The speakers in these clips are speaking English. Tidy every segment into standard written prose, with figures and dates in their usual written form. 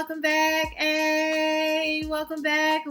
welcome back. Hey, welcome back,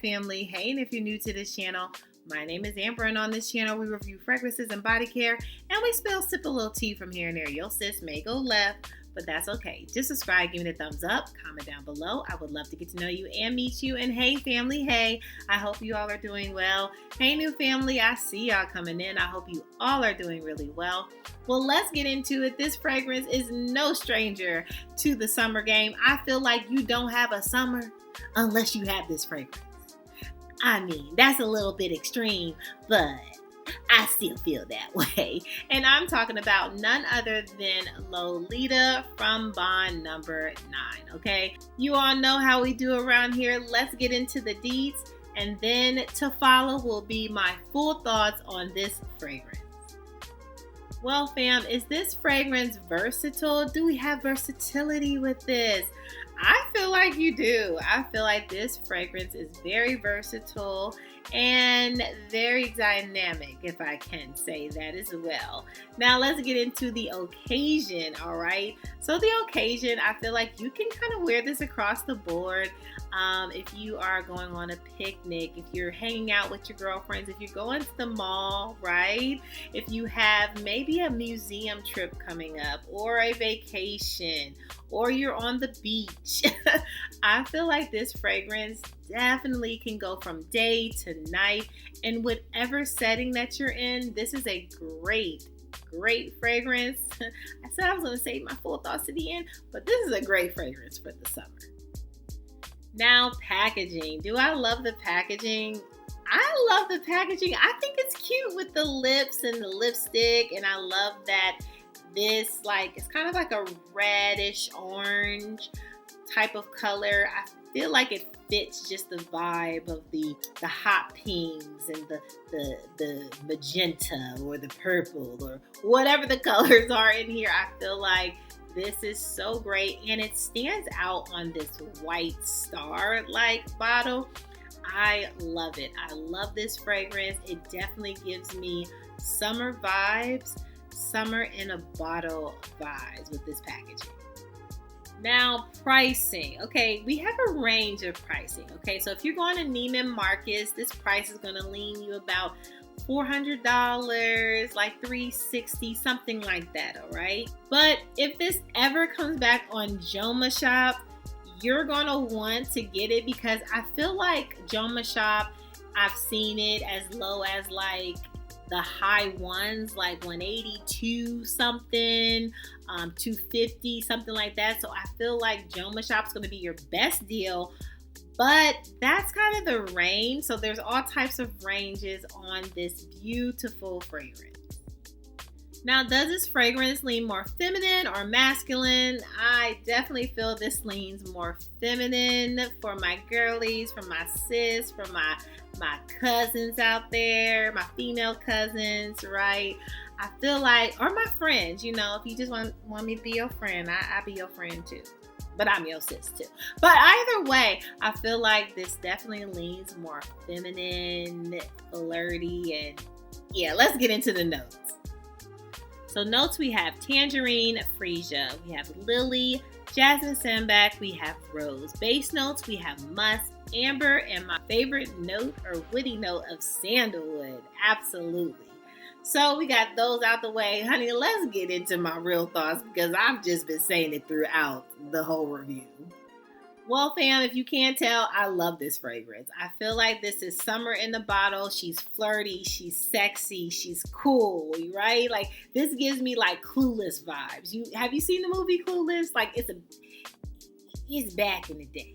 family. Hey, and if you're new to this channel, my name is Amber, and on this channel, we review fragrances and body care, and we sip a little tea from here and there. Your sis may go left, but that's okay. Just subscribe, give me the thumbs up, comment down below. I would love to get to know you and meet you. And hey, family, hey, I hope you all are doing well. Hey, new family, I see y'all coming in. I hope you all are doing really well. Well, let's get into it. This fragrance is no stranger to the summer game. I feel like you don't have a summer unless you have this fragrance. I mean, that's a little bit extreme, but I still feel that way. And I'm talking about none other than Nolita from Bond number 9, okay? You all know how we do around here. Let's get into the deets, and then to follow will be my full thoughts on this fragrance. Well, fam, is this fragrance versatile? Do we have versatility with this? I feel like you do. I feel like this fragrance is very versatile and very dynamic, if I can say that as well. Now let's get into the occasion, all right? So the occasion, I feel like you can kind of wear this across the board. If you are going on a picnic, if you're hanging out with your girlfriends, if you're going to the mall, right? If you have maybe a museum trip coming up or a vacation, or you're on the beach, I feel like this fragrance definitely can go from day to night. And whatever setting that you're in, this is a great fragrance. I said I was going to save my full thoughts to the end, but this is a great fragrance for the summer. Now, packaging. Do I love the packaging? I love the packaging. I think it's cute with the lips and the lipstick, and I love that this, it's kind of like a reddish orange type of color. I feel like it fits just the vibe of the hot pinks and the magenta or the purple or whatever the colors are in here. I feel like this is so great, and it stands out on this white star-like bottle. I love it. I love this fragrance. It definitely gives me summer vibes, summer in a bottle vibes with this packaging. Now, pricing. Okay, we have a range of pricing. Okay, so if you're going to Neiman Marcus, this price is going to lean you about $400, like $360, something like that, all right? But if this ever comes back on Joma Shop, you're going to want to get it, because I feel like Joma Shop, I've seen it as low as like the high ones, like 182 something, 250, something like that. So I feel like Joma Shop's going to be your best deal. But that's kind of the range. So there's all types of ranges on this beautiful fragrance. Now, does this fragrance lean more feminine or masculine? I definitely feel this leans more feminine for my girlies, for my sis, for my cousins out there, my female cousins, right? I feel like, or my friends, if you just want me to be your friend, I'll be your friend too. But I'm your sis too. But either way, I feel like this definitely leans more feminine, flirty, and yeah, let's get into the notes. So notes, we have tangerine, freesia, we have lily, jasmine sambac, we have rose. Base notes, we have musk, amber, and my favorite note or witty note of sandalwood. Absolutely. So we got those out the way. Honey, let's get into my real thoughts, because I've just been saying it throughout the whole review. Well, fam, if you can't tell, I love this fragrance. I feel like this is summer in the bottle. She's flirty, she's sexy, she's cool, right? Like, this gives me like Clueless vibes. Have you seen the movie Clueless? Like, it's back in the day.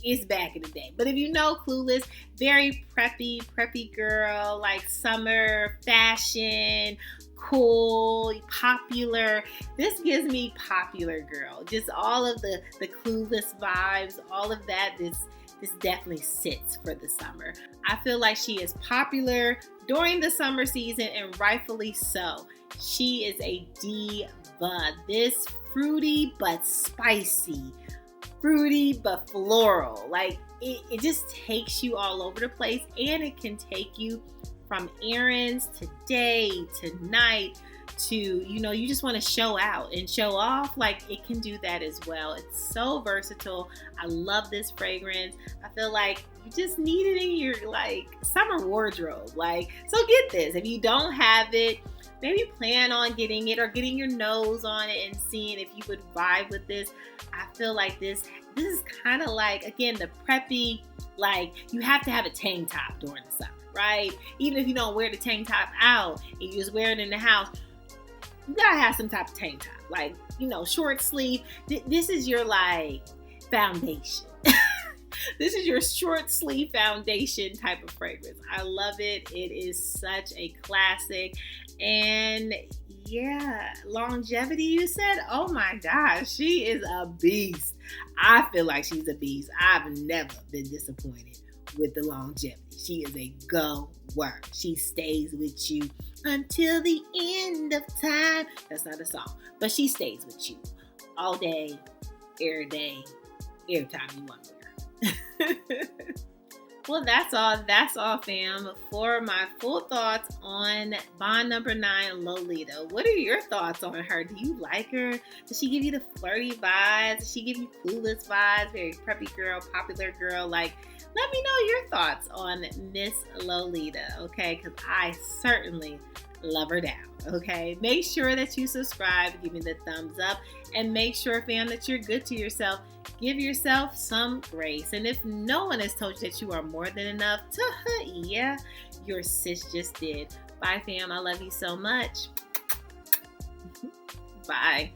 It's back in the day. But if you know Clueless, very preppy girl, like summer fashion, cool, popular. This gives me popular girl. Just all of the Clueless vibes, all of that. This definitely sits for the summer. I feel like she is popular during the summer season, and rightfully so. She is a diva. This fruity but spicy, fruity but floral. Like, it just takes you all over the place, and it can take you from errands to day to night to, you just want to show out and show off, like it can do that as well. It's so versatile. I love this fragrance. I feel like you just need it in your like summer wardrobe. Like, so get this. If you don't have it, maybe plan on getting it or getting your nose on it and seeing if you would vibe with this. I feel like this is kind of like, again, the preppy, like you have to have a tank top during the summer, right? Even if you don't wear the tank top out and you just wear it in the house, you gotta have some type of tank top, like, short sleeve. This is your like foundation. This is your short sleeve foundation type of fragrance. I love it. It is such a classic. And yeah, longevity, you said? Oh my gosh, she is a beast. I feel like she's a beast. I've never been disappointed with the longevity. She is a goer. She stays with you until the end of time. That's not a song, but she stays with you all day, every time you want to wear. Well, that's all, fam, for my full thoughts on Bond Number 9, Lolita. What are your thoughts on her? Do you like her? Does she give you the flirty vibes? Does she give you clueless vibes? Very preppy girl, popular girl? Like, let me know your thoughts on Miss Lolita, okay? Because I certainly love her down, okay? Make sure that you subscribe, give me the thumbs up, and make sure, fam, that you're good to yourself. Give yourself some grace. And if no one has told you that you are more than enough, yeah, your sis just did. Bye, fam. I love you so much. Bye.